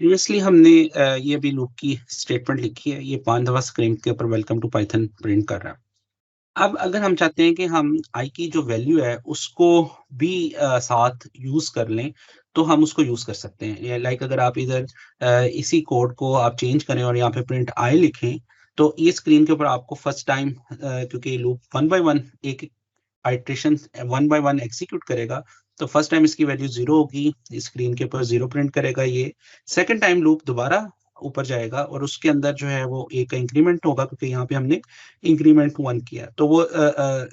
Previously हमने ये भी लूप की स्टेटमेंट लिखी है, ये 5 दफा स्क्रीन के ऊपर वेलकम टू पाइथन प्रिंट कर रहा है। अब अगर हम चाहते हैं कि हम आई की जो वैल्यू है उसको भी साथ यूज कर लें, तो हम उसको यूज कर सकते हैं। लाइक अगर आप इधर इसी कोड को आप चेंज करें और यहाँ पे प्रिंट आई लिखें, तो ये स्क्रीन के ऊपर आपको फर्स्ट टाइम, क्योंकि लूप वन बाय वन एक iteration one by one execute करेगा, तो फर्स्ट टाइम इसकी वैल्यू 0 होगी, स्क्रीन के ऊपर 0 प्रिंट करेगा ये। सेकंड टाइम लूप दोबारा ऊपर जाएगा और उसके अंदर जो है वो एक इंक्रीमेंट होगा, क्योंकि यहाँ पे हमने इंक्रीमेंट 1 किया, तो वो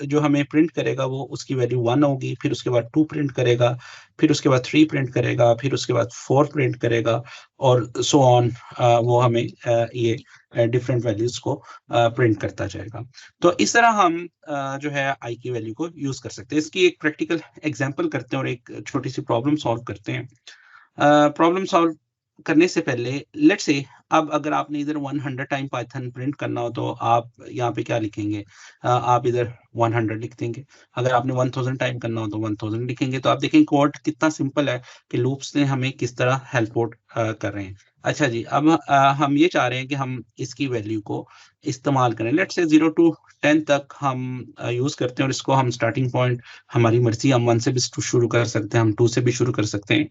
जो हमें प्रिंट करेगा वो उसकी वैल्यू 1 होगी। फिर उसके बाद 2 प्रिंट करेगा, फिर उसके बाद 3 प्रिंट करेगा, फिर उसके बाद 4 प्रिंट करेगा, और सो ऑन। वो हमें ये डिफरेंट वैल्यूज को प्रिंट करता जाएगा। तो इस तरह हम जो है आई की वैल्यू को यूज कर सकते हैं। इसकी एक प्रैक्टिकल एग्जांपल करते हैं और एक छोटी सी प्रॉब्लम सॉल्व करते हैं। प्रॉब्लम सॉल्व करने से पहले लेट्स से, अब अगर आपने इधर 100 टाइम पाइथन प्रिंट करना हो, तो आप यहाँ पे क्या लिखेंगे? आप इधर 100 लिख देंगे। अगर आपने 1000 टाइम करना हो तो 1000 लिखेंगे। तो आप देखें कोड कितना सिंपल है कि लूप्स ने हमें किस तरह हेल्प आउट कर रहे हैं। अच्छा जी, अब हम ये चाह रहे हैं कि हम इसकी वैल्यू को इस्तेमाल करें। लेट्स से 0 to 10 तक हम यूज करते हैं, और इसको हम स्टार्टिंग पॉइंट हमारी मर्जी, हम 1 से भी शुरू कर सकते हैं, हम 2 से भी शुरू कर सकते हैं,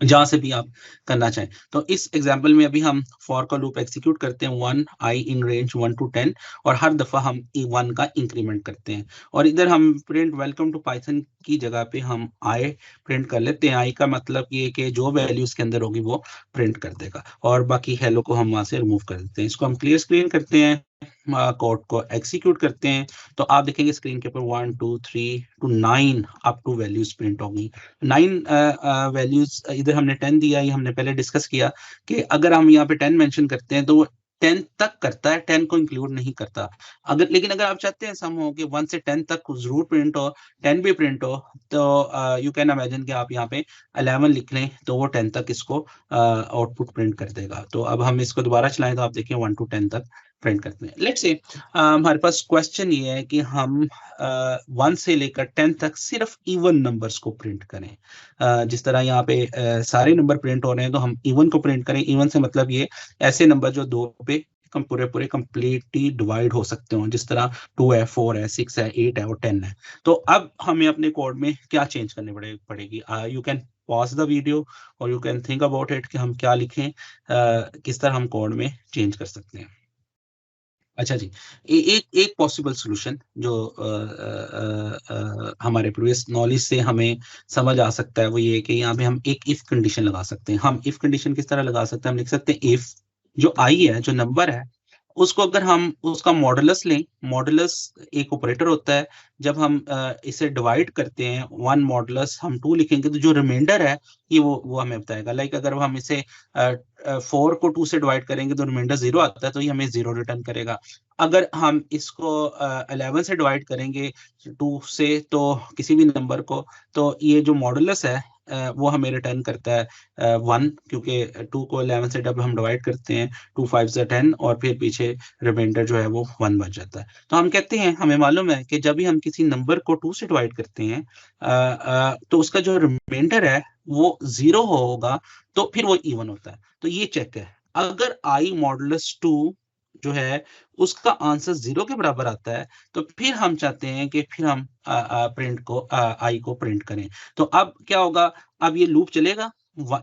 जहां से भी आप करना चाहें। तो इस एग्जांपल में अभी हम फॉर का लूप एग्जीक्यूट करते हैं 1 आई इन रेंज 1 to 10, और हर दफा हम E1 का इंक्रीमेंट करते हैं। और इधर हम प्रिंट वेलकम टू पाइथन की जगह पे हम आई प्रिंट कर लेते हैं। आई का मतलब ये कि जो वैल्यू इसके अंदर होगी वो प्रिंट कर देगा, और बाकी हेलो को हम वहां से रिमूव कर देते हैं। इसको हम क्लियर स्क्रीन करते हैं, कोड को एग्जीक्यूट करते हैं, तो आप देखेंगे स्क्रीन के ऊपर 1 2 3 to 9 up to values print होंगी। 9 वैल्यूज, इधर हमने 10 दिया, ये हमने पहले डिस्कस किया कि अगर हम यहाँ पे 10 मेंशन करते हैं तो वो 10 तक करता है, 10 को इंक्लूड नहीं करता। अगर लेकिन अगर आप चाहते हैं सम हो कि 1 से 10 तक जरूर प्रिंट हो, 10 भी प्रिंट हो, तो यू कैन इमेजिन कि आप यहाँ पे 11 लिख लें, तो वो 10 तक इसको आउटपुट प्रिंट कर देगा। तो अब हम इसको दोबारा चलाएं तो आप देखें 1 to 10 तक प्रिंट करते हैं। लेट्स से हमारे पास क्वेश्चन ये है कि हम 1 से लेकर 10 तक सिर्फ इवन नंबर्स को प्रिंट करें। जिस तरह यहाँ पे सारे नंबर प्रिंट हो रहे हैं, तो हम इवन को प्रिंट करें। इवन से मतलब ये ऐसे नंबर जो 2 पे पूरे पूरे कंप्लीटली डिवाइड हो सकते हो, जिस तरह 2 है, 4 है, 6 है, 8 है और 10 है। तो अब हमें अपने कोड में क्या चेंज करने पड़ेगी? You can pause the video और you can think about it कि हम क्या लिखें, किस तरह हम कोड में चेंज कर सकते हैं। अच्छा जी, एक एक पॉसिबल सॉल्यूशन जो हमारे प्रीवियस नॉलेज से हमें समझ आ सकता है, वो ये है कि यहाँ पे हम एक इफ कंडीशन लगा सकते हैं। हम इफ कंडीशन किस तरह लगा सकते हैं? हम लिख सकते हैं इफ जो आई है, जो नंबर है, उसको अगर हम उसका मॉडुलस लें। मॉडुलस एक ऑपरेटर होता है। जब हम इसे डिवाइड करते हैं, 1 मॉडुलस हम 2 लिखेंगे, तो जो रिमाइंडर है ये वो हमें बताएगा। लाइक अगर हम इसे 4 को 2 से डिवाइड करेंगे तो रिमाइंडर 0 आता है, तो ये हमें 0 रिटर्न करेगा। अगर हम इसको 11 से डिवाइड करेंगे 2 से, तो किसी भी नंबर को, तो ये जो मॉडुलस है वो हमें रिटर्न करता है 1, क्योंकि 2 को 11 से जब हम डिवाइड करते हैं, 2 5 10, और फिर पीछे रिमाइंडर जो है वो 1 बच जाता है। तो हम कहते हैं, हमें मालूम है कि जब भी हम किसी नंबर को 2 से डिवाइड करते हैं, तो उसका जो रिमाइंडर है वो 0 होगा, तो फिर वो इवन होता है। तो ये चेक है, अगर आई मॉडुलस 2 जो है उसका आंसर 0 के बराबर आता है, तो फिर हम चाहते हैं कि फिर हम प्रिंट को आई को प्रिंट करें। तो अब क्या होगा? अब ये लूप चलेगा,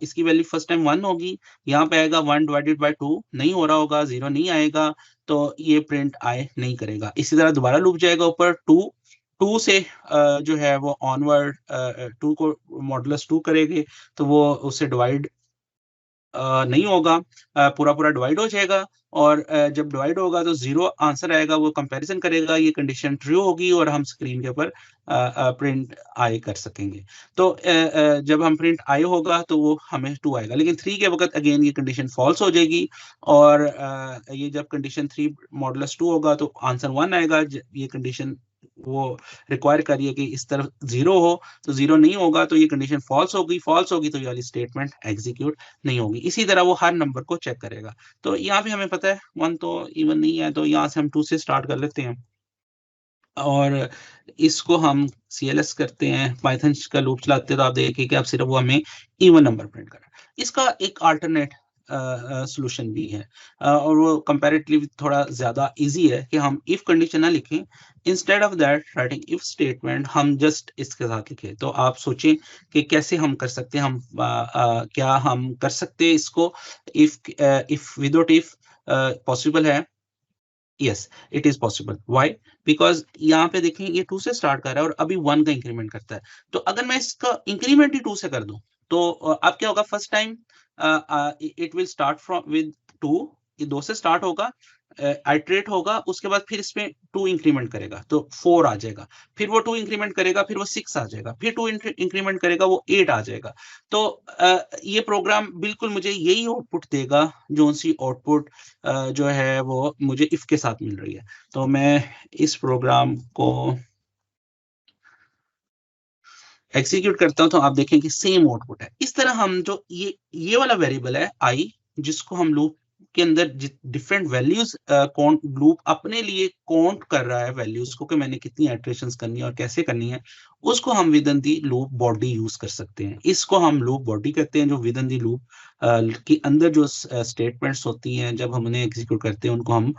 इसकी वैल्यू फर्स्ट टाइम 1 होगी, यहाँ पे आएगा 1 डिवाइडेड बाय 2, नहीं हो रहा होगा, 0 नहीं आएगा, तो ये प्रिंट आई नहीं करेगा। इसी तरह दोबारा लूप जाएगा ऊपर 2 से जो है वो ऑनवर्ड 2 को मॉडुलस 2 करेंगे, तो वो उससे डिवाइड नहीं होगा, पूरा पूरा डिवाइड हो जाएगा, और जब डिवाइड होगा तो 0 आंसर आएगा, वो कंपैरिजन करेगा, ये कंडीशन ट्रू होगी और हम स्क्रीन के ऊपर प्रिंट आई कर सकेंगे। तो जब हम प्रिंट आई होगा तो वो हमें 2 आएगा, लेकिन 3 के वक्त अगेन ये कंडीशन फॉल्स हो जाएगी, और ये जब कंडीशन 3 मॉडुलस 2 होगा तो आंसर 1 आएगा। ये कंडीशन वो रिक्वायर कर रही है कि इस तरफ 0 हो, तो 0 नहीं होगा, तो ये कंडीशन फॉल्स होगी, तो ये वाली स्टेटमेंट एग्जीक्यूट नहीं होगी। इसी तरह वो हर नंबर को चेक करेगा। तो यहाँ पे हमें पता है 1 तो इवन नहीं है, तो यहाँ से हम 2 से स्टार्ट कर लेते हैं, और इसको हम CLS करते हैं, पाइथन का लूप चलाते हैं, तो आप देखिए कि अब सिर्फ वो हमें इवन नंबर प्रिंट कर रहा है। इसका एक अल्टरनेट सॉल्यूशन भी है, और वो कंपैरेटिवली थोड़ा ज़्यादा ईज़ी है कि हम इफ कंडीशन ना लिखें, instead of that writing if statement हम जस्ट इसके साथ लिखें। तो आप सोचें कि कैसे हम कर सकते हैं, क्या हम कर सकते हैं इसको इफ विदाउट इफ पॉसिबल है? Yes, it is possible. Why? Because यहाँ पे देखें ये 2 से स्टार्ट कर रहा है और अभी 1 का इंक्रीमेंट करता है। तो अगर मैं इसका इंक्रीमेंट ही 2 से कर दूँ, तो अब क्या होगा, first time it will start from with 2, ये 2 से स्टार्ट होगा, आइटरेट होगा, उसके बाद फिर इसमें 2 इंक्रीमेंट करेगा, तो 4 आ जाएगा। फिर वो 2 इंक्रीमेंट करेगा, फिर वो 6 आ जाएगा, फिर 2 इंक्रीमेंट करेगा, वो 8 आ जाएगा। तो ये प्रोग्राम बिल्कुल मुझे यही आउटपुट देगा, जो-सी आउटपुट जो है वो मुझे इफ के साथ मिल रही है। तो मैं इस प्रोग्राम को एग्जीक्यूट करता हूँ, तो आप देखें कि सेम आउटपुट है। इस तरह हम जो ये वाला वेरिएबल है आई, जिसको हम लूप के अंदर डिफरेंट वैल्यूज काउंट, लूप अपने लिए काउंट कर रहा है वैल्यूज को कि मैंने कितनी इटरेशंस करनी है और कैसे करनी है, उसको हम with in the loop body use कर सकते हैं। इसको हम लूप बॉडी कहते हैं, जो विद इन दी लूप के अंदर जो स्टेटमेंट्स होती हैं, जब हम उन्हें एग्जीक्यूट करते हैं, उनको हम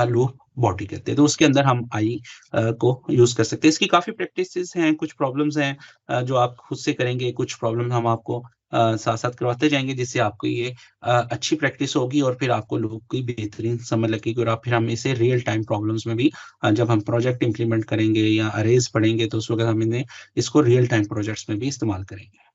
लूप बॉडी कहते हैं। तो उसके अंदर हम आई को यूज कर सकते हैं। इसकी काफी प्रैक्टिसेस हैं, कुछ प्रॉब्लम्स हैं जो आप खुद से करेंगे, कुछ प्रॉब्लम हम आपको साथ-साथ करवाते जाएँगे, जिससे आपको ये अच्छी प्रैक्टिस होगी और फिर आपको लोगों की बेहतरीन समझ लगेगी, और आप फिर हम इसे रियल टाइम प्रॉब्लम्स में भी जब हम प्रोजेक्ट इम्प्लीमेंट करेंगे या अरेज़ पढ़ेंगे, तो उस वक़्त हम इन्हें इसको रियल टाइम प्रोजेक्ट्स में भी इस्तेमाल करेंगे।